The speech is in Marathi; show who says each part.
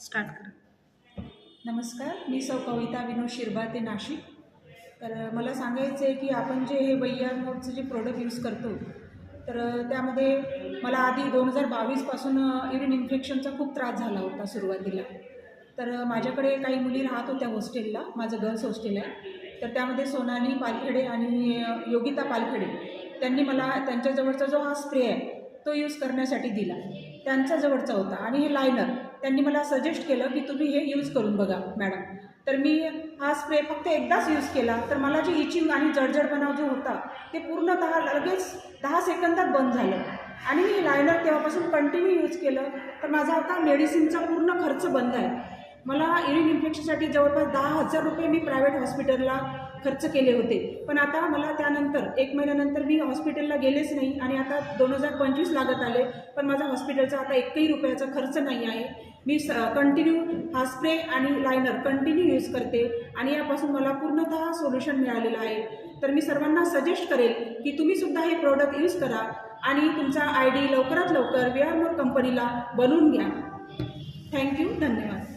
Speaker 1: स्टार्ट करा.
Speaker 2: नमस्कार, मी सौ कविता विनोद शिरभाते नाशिक. तर मला सांगायचं आहे की आपण जे हे वैयामोडचं जे प्रोडक्ट यूज करतो तर त्यामध्ये मला आधी 2022पासून युरिन इन्फेक्शनचा खूप त्रास झाला होता सुरुवातीला. तर माझ्याकडे काही मुली राहत होत्या हॉस्टेलला, माझं गर्ल्स हॉस्टेल आहे. तर त्यामध्ये सोनाली पालखेडे आणि योगिता पालखेडे त्यांनी मला त्यांच्याजवळचा जो हा स्प्रे आहे तो यूज करण्यासाठी दिला. त्यांच्याजवळचा होता आणि हे लायनर त्यांनी मला सजेस्ट केलं की तुम्ही हे यूज करून बघा मॅडम. तर मी हा स्प्रे फक्त एकदाच यूज केला तर मला जे इचिंग आणि जळजळपणा जो होता ते पूर्णतः लगेच 10 सेकंदात बंद झालं. आणि मी लायनर तेव्हापासून कंटिन्यू यूज केलं तर माझा आता मेडिसिनचा पूर्ण खर्च बंद आहे. मला युरिन इन्फेक्शनसाठी जवळपास 10,000 रुपये मी प्रायव्हेट हॉस्पिटलला खर्च केले होते. पण आता मला त्यानंतर 1 महिन्यानंतर मी हॉस्पिटलला गेलेच नाही आणि आता 2025 लागत आले पण माझा हॉस्पिटलचा आता 1ही रुपयाचा खर्च नाही आहे. मी कंटिन्यू हा स्प्रे आणि लायनर कंटिन्यू यूज करते आणि यापासून मला पूर्णतः सोल्युशन मिळालेलं आहे. तर मी सर्वांना सजेस्ट करेल की तुम्हीसुद्धा हे प्रोडक्ट यूज करा आणि तुमचा ID लवकरात लवकर वी आर मोर कंपनीला बनवून घ्या. थँक्यू, धन्यवाद.